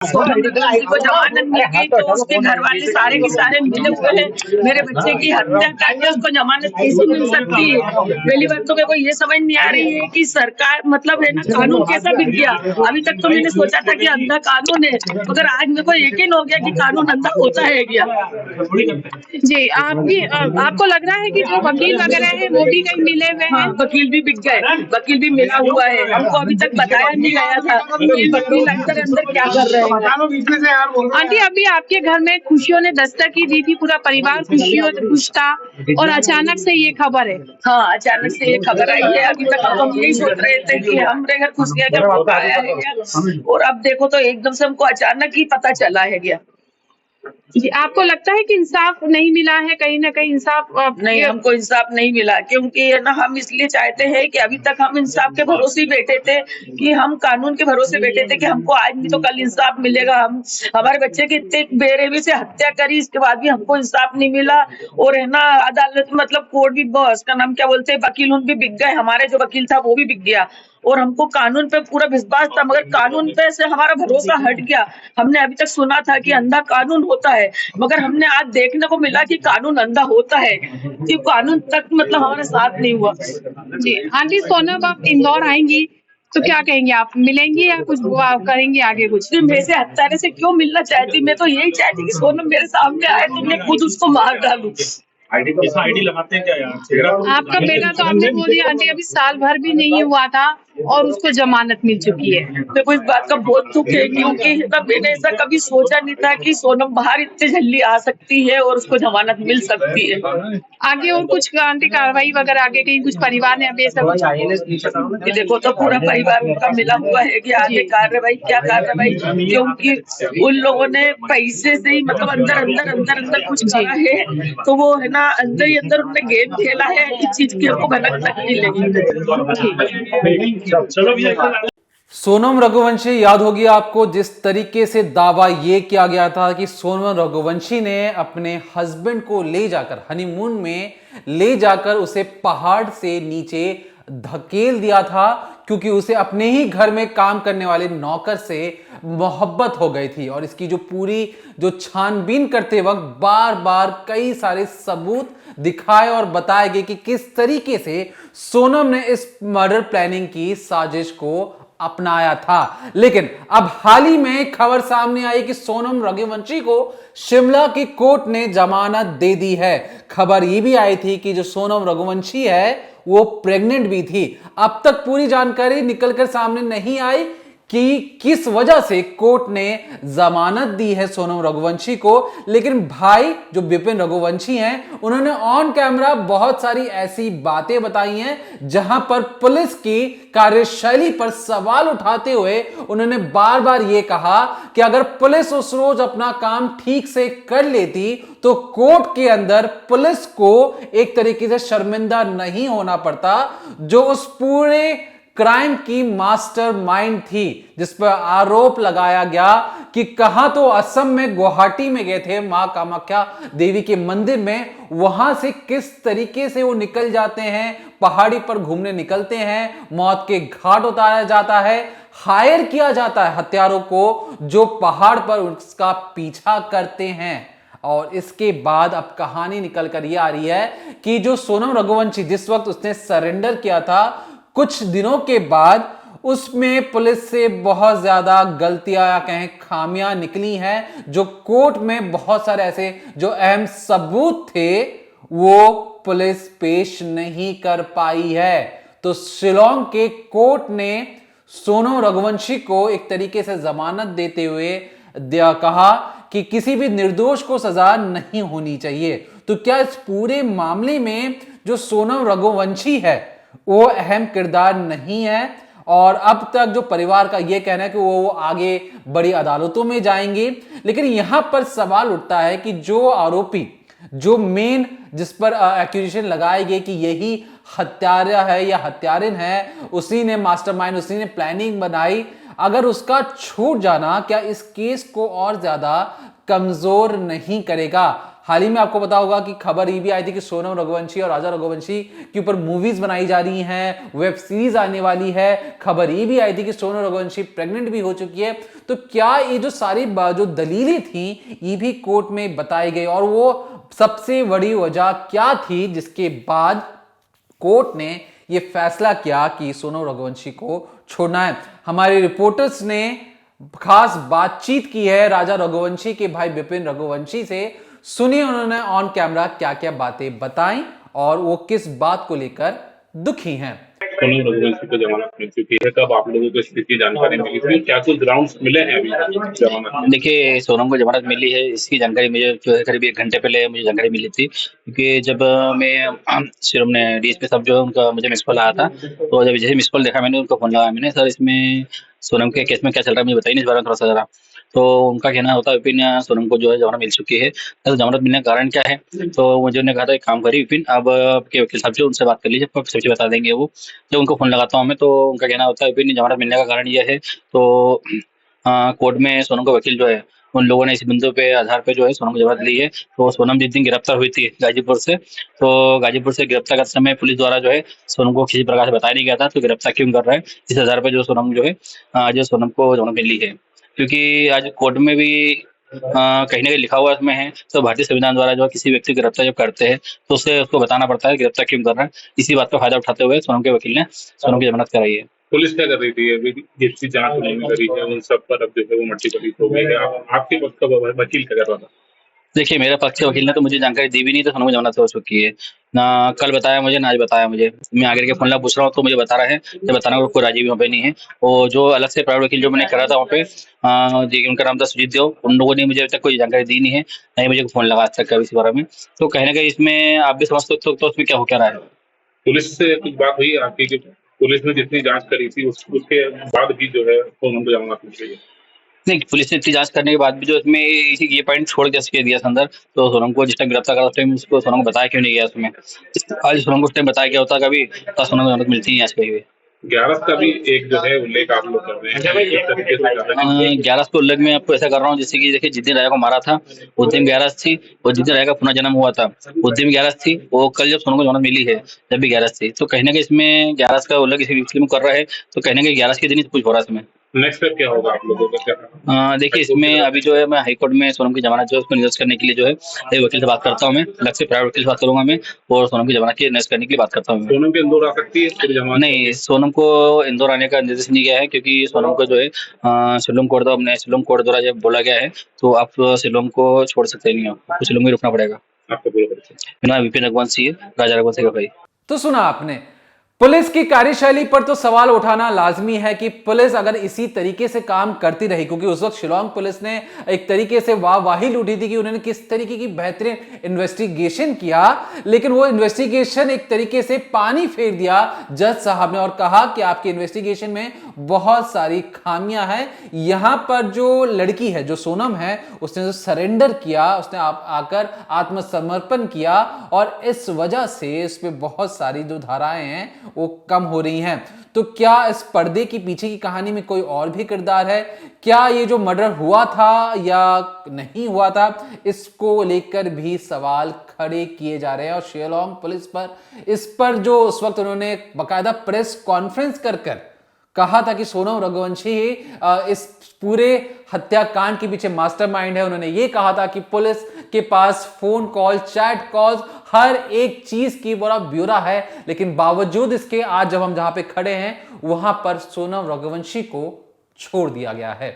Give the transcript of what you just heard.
सोनम रघुवंशी को जमानत मिल गई तो उसके घर वाले सारे के सारे मिले हुए हैं। मेरे बच्चे की हत्या करके उसको जमानत कैसे मिल सकती है? पहली बात तो मेरे को ये समझ नहीं आ रही है कि सरकार मतलब है ना, कानून कैसा बिक गया। अभी तक तो मैंने सोचा था कि अंधा कानून है, मगर आज मेरे को यकीन हो गया कि कानून अंधा होता है क्या। जी, आपको लग रहा है कि जो वकील वगैरह है वो भी कहीं मिले हुए हैं? वकील भी बिक गए, वकील भी मिला हुआ है। हमको अभी तक बताया नहीं गया था कि वकील अंदर अंदर क्या कर रहे हैं। आंटी, अभी आपके घर में खुशियों ने दस्तक ही दी थी, पूरा परिवार खुश था और अचानक से ये खबर है। हाँ, अचानक से ये खबर आई है। अभी तक हम यही सोच रहे थे कि हमारे घर खुशियाँ जब आया है क्या, और अब देखो तो एकदम से हमको अचानक ही पता चला है क्या। जी, आपको लगता है कि इंसाफ नहीं मिला है, कहीं न कहीं इंसाफ नहीं, हमको इंसाफ नहीं मिला, क्योंकि है ना, हम इसलिए चाहते हैं कि अभी तक हम इंसाफ के भरोसे ही बैठे थे, कि हम कानून के भरोसे बैठे थे कि हमको आज नहीं तो कल इंसाफ मिलेगा। हम हमारे बच्चे की इतनी बेरहमी से हत्या करी, इसके बाद भी हमको इंसाफ नहीं मिला। और है ना, अदालत मतलब कोर्ट भी, बॉस का नाम क्या बोलते हैं, वकील उन भी बिक गए। हमारे जो वकील था वो भी बिक गया, और हमको कानून पे पूरा विश्वास था, मगर कानून पे से हमारा भरोसा हट गया। हमने अभी तक सुना था कि अंधा कानून होता है, मगर हमने आज देखने को मिला कि कानून अंधा होता है, कि कानून तक मतलब हमारे साथ नहीं हुआ। जी, आंटी, सोनम अब इंदौर आएंगी तो क्या कहेंगे आप? मिलेंगी या कुछ करेंगे आगे कुछ? मेरे से हत्यारे से क्यों मिलना चाहती? मैं तो यही चाहती कि सोनम मेरे सामने आए तो मैं खुद उसको मार डालूं। आईडी लगाते हैं क्या यार? आपका बेटा तो आपने बोल दिया आंटी, अभी साल भर भी नहीं हुआ था और उसको जमानत मिल चुकी है। मेरे को इस बात का बहुत दुख है, क्योंकि मैंने ऐसा कभी सोचा नहीं था कि सोनम बाहर इतनी जल्दी आ सकती है और उसको जमानत मिल सकती है। आगे और कुछ आंटी कार्रवाई वगैरह आगे कहीं कुछ परिवार ने अभी ऐसा कुछ? देखो तो पूरा परिवार उनका मिला हुआ है कि आगे कार्रवाई क्या कार्रवाई, क्योंकि उन लोगों ने पैसे से ही मतलब अंदर कुछ करा है, तो वो है ना, अंदर ही अंदर उन्होंने गेम खेला है। इस चीज की हमको भनक तक नहीं लगी। सोनम रघुवंशी याद होगी आपको, जिस तरीके से दावा ये किया गया था कि सोनम रघुवंशी ने अपने हस्बैंड को ले जाकर हनीमून में ले जाकर उसे पहाड़ से नीचे धकेल दिया था, क्योंकि उसे अपने ही घर में काम करने वाले नौकर से मोहब्बत हो गई थी। और इसकी जो पूरी छानबीन करते वक्त बार बार कई सारे सबूत दिखाए और बताए गए कि किस तरीके से सोनम ने इस मर्डर प्लानिंग की साजिश को अपनाया था। लेकिन अब हाल ही में खबर सामने आई कि सोनम रघुवंशी को शिमला की कोर्ट ने जमानत दे दी है। खबर यह भी आई थी कि जो सोनम रघुवंशी है वो प्रेग्नेंट भी थी। अब तक पूरी जानकारी निकलकर सामने नहीं आई कि किस वजह से कोर्ट ने जमानत दी है सोनम रघुवंशी को। लेकिन भाई जो विपिन रघुवंशी हैं, उन्होंने ऑन कैमरा बहुत सारी ऐसी बातें बताई हैं जहां पर पुलिस की कार्यशैली पर सवाल उठाते हुए उन्होंने बार बार यह कहा कि अगर पुलिस उस रोज अपना काम ठीक से कर लेती तो कोर्ट के अंदर पुलिस को एक तरीके से शर्मिंदा नहीं होना पड़ता, जो उस पूरे क्राइम की मास्टरमाइंड थी, जिस पर आरोप लगाया गया कि कहां तो असम में गुवाहाटी में गए थे मां कामाख्या देवी के मंदिर में, वहां से किस तरीके से वो निकल जाते हैं, पहाड़ी पर घूमने निकलते हैं, मौत के घाट उतारा जाता है, हायर किया जाता है हत्यारों को जो पहाड़ पर उसका पीछा करते हैं। और इसके बाद अब कहानी निकल कर ये आ रही है कि जो सोनम रघुवंशी जिस वक्त उसने सरेंडर किया था, कुछ दिनों के बाद उसमें पुलिस से बहुत ज्यादा गलतियां या कहें खामियां निकली हैं, जो कोर्ट में बहुत सारे ऐसे जो अहम सबूत थे वो पुलिस पेश नहीं कर पाई है। तो शिलोंग के कोर्ट ने सोनम रघुवंशी को एक तरीके से जमानत देते हुए कहा कि किसी भी निर्दोष को सजा नहीं होनी चाहिए। तो क्या इस पूरे मामले में जो सोनम रघुवंशी है वो अहम किरदार नहीं है? और अब तक जो परिवार का यह कहना है कि वो आगे बड़ी अदालतों में जाएंगे। लेकिन यहां पर सवाल उठता है कि जो आरोपी, जो मेन जिस पर एक्यूजेशन लगाई गई कि यही हत्यारा है या हत्यारिन है, उसी ने मास्टरमाइंड, उसी ने प्लानिंग बनाई, अगर उसका छूट जाना क्या इस केस को और ज्यादा कमजोर नहीं करेगा? हाल ही में आपको पता होगा कि खबर ये भी आई थी कि सोनम रघुवंशी और राजा रघुवंशी के ऊपर मूवीज बनाई जा रही हैं, वेब सीरीज आने वाली है। खबर ये भी आई थी कि सोनम रघुवंशी प्रेग्नेंट भी हो चुकी है। तो क्या ये जो सारी जो दलीलें थी ये भी कोर्ट में बताई गई, और वो सबसे बड़ी वजह क्या थी जिसके बाद कोर्ट ने ये फैसला किया कि सोनम रघुवंशी को छोड़ना है। हमारे रिपोर्टर्स ने खास बातचीत की है राजा रघुवंशी के भाई विपिन रघुवंशी से। सुनिए उन्होंने ऑन कैमरा क्या क्या बातें बताई और वो किस बात को लेकर दुखी हैं। सोनम रघुवंशी को जमानत मिल चुकी है, कब आप लोगों को इसकी जानकारी मिली थी, क्या कुछ ग्राउंड्स मिले हैं अभी जमानत? देखिए, सोनम को जमानत मिली है, इसकी जानकारी मुझे जो है करीब 1 घंटे पहले मुझे जानकारी मिली थी, क्योंकि जब मैं सिर्फ ने डीएसपी साहब जो है उनका मुझे मिस कॉल आया था, तो जब जैसे मिस कॉल देखा मैंने उनको फोन लगाया मैंने, सर इसमें सोनम के केस में क्या चल रहा है मुझे बताइए इस बारे में थोड़ा सा जरा। तो उनका कहना होता है विपिन सोनम को जो है जमानत मिल चुकी है। तो जमानत मिलने का कारण क्या है, तो मुझे उन्होंने कहा था एक काम करिए विपिन, अब आपके वकील साहब जो उनसे बात कर लीजिए, सब चीज़ बता देंगे वो। जब उनको फोन लगाता हूँ मैं तो उनका कहना होता है विपिन जमानत मिलने का कारण यह है, तो कोर्ट में सोनम का वकील जो है उन लोगों ने इस बिंदु पे आधार पे जो है सोनम को जमानत ली है। तो सोनम जिस दिन गिरफ्तार हुई थी गाजीपुर से, तो गाजीपुर से गिरफ्तार करते समय पुलिस द्वारा जो है सोनम को किसी प्रकार से बताया नहीं गया था, तो गिरफ्तार क्यों कर रहा है, इस आधार पे जो सोनम जो है आज सोनम को जमानत मिली है। क्योंकि आज कोर्ट में भी कहीं ना कहीं लिखा हुआ इसमें है, तो भारतीय संविधान द्वारा जो किसी व्यक्ति को गिरफ्तार जब करते हैं तो उससे उसको बताना पड़ता है गिरफ्तार क्यों कर रहा है। इसी बात का फायदा उठाते हुए सोनम के वकील ने सोनम की जमानत कराई है। पुलिस क्या कर रही थी अभी जिसकी जांच उन्होंने करी है उन सब पर, अब जो है वो मट्टी पड़ी हो गई है, आपके वक्त का वकील क्या कर रहा था? देखिए, मेरे पक्ष के वकील ने तो मुझे जानकारी दी भी नहीं, तो सोनम को जमानत हो चुकी है ना, कल बताया मुझे ना आज बताया मुझे। मैं आगे के फोन ला पूछ रहा हूँ तो मुझे बता रहा है, जब बताना को कोई राजी भी वहाँ पे नहीं है। और जो अलग से प्राइवेट वकील जो मैंने करा था वहाँ पे उनका नाम था सुजीत देव, उन लोगों ने मुझे अभी तक कोई जानकारी दी नहीं है, ना ही मुझे फोन लगा आज तक कभी इस बारे में। तो कहीं ना कहीं इसमें आप भी समझ सकते हो तो उसमें क्या हो क्या रहा है। पुलिस से कुछ बात हुई आपकी कि पुलिस ने जितनी जांच करी थी उसके बाद भी जो है सोनम को जमानत मिल गई है? नहीं, पुलिस ने इतनी जांच करने के बाद भी जो इसमें ये पॉइंट छोड़ दिया अंदर, तो सोनम को जिस टाइम गिरफ्तार करा उस टाइम उसको सोनम को बताया क्यों नहीं गया उसमें। आज सोनम को उस टाइम बताया गया होता कभी, तो सोनम को जमानत मिलती नहीं आज कहीं भी। 11 का भी एक जो है उल्लेख आप लोग कर रहे हैं, इस तरीके से कर रहे हैं। 11 को उल्लेख में आपको ऐसा कर रहा हूँ जैसे कि देखिए जिस दिन राजा को मारा था उस दिन 11 थी, और जिस दिन राजा का पुनः जन्म हुआ था उस दिन 11 थी, वो कल जब सोनम को जमानत मिली है जब भी 11 थी, तो कहीं ना कहीं इसमें 11 का उल्लेख इसी में कर रहा है, तो कहीं ना कहीं 11 के दिन ही कुछ हो रहा है इसमें। नेक्स्ट स्टेप क्या होगा आप लोगों का, क्या? देखिए, इसमें अभी जो है मैं हाईकोर्ट में सोनम की जमानत जो है उसको निरस्त करने के लिए जो है एक वकील से बात करता हूँ, मैं अलग से प्राइवेट वकील से बात करूंगा मैं, और सोनम की जमानत की निरस्त करने के लिए बात करता हूँ। सोनम के इंदौर आ सकती है फिर जमानत? नहीं, सोनम को इंदौर आने का निर्देश नहीं गया है, क्योंकि सोनम को जो है शिलोंग कोर्ट द्वारा जब बोला गया है तो आप शिलोंग को छोड़ सकते नहीं हो, आपको शिलोंग में रुकना पड़ेगा। आपको बोला पड़ेगा। मेरा नाम विपिन रघुवंशी है, राजा रघुवंशी का भाई। तो सुना आपने, पुलिस की कार्यशैली पर तो सवाल उठाना लाजमी है कि पुलिस अगर इसी तरीके से काम करती रही, क्योंकि उस वक्त शिलोंग पुलिस ने एक तरीके से वाहवाही लूटी थी कि उन्होंने किस तरीके की बेहतरीन इन्वेस्टिगेशन किया, लेकिन वो इन्वेस्टिगेशन एक तरीके से पानी फेर दिया जज साहब ने और कहा कि आपकी इन्वेस्टिगेशन में बहुत सारी खामियां हैं। यहां पर जो लड़की है, जो सोनम है, उसने जो सरेंडर किया, उसने आकर आत्मसमर्पण किया, और इस वजह से इस पे बहुत सारी जो धाराएं हैं वो कम हो रही हैं। तो क्या इस पर्दे की पीछे की कहानी में कोई और भी किरदार है? क्या ये जो मर्डर हुआ था या नहीं हुआ था, इसको लेकर भी सवाल खड़े किए जा रहे हैं। और शिलोंग पुलिस पर इस पर जो उस वक्त उन्होंने बाकायदा प्रेस कॉन्फ्रेंस कर कहा था कि सोनम रघुवंशी ही इस पूरे हत्याकांड के पीछे मास्टरमाइंड है। उन्होंने ये कहा था कि पुलिस के पास फोन कॉल, चैट कॉल्स, हर एक चीज की बड़ा ब्यौरा है, लेकिन बावजूद इसके आज जब हम जहां पे खड़े हैं वहां पर सोनम रघुवंशी को छोड़ दिया गया है।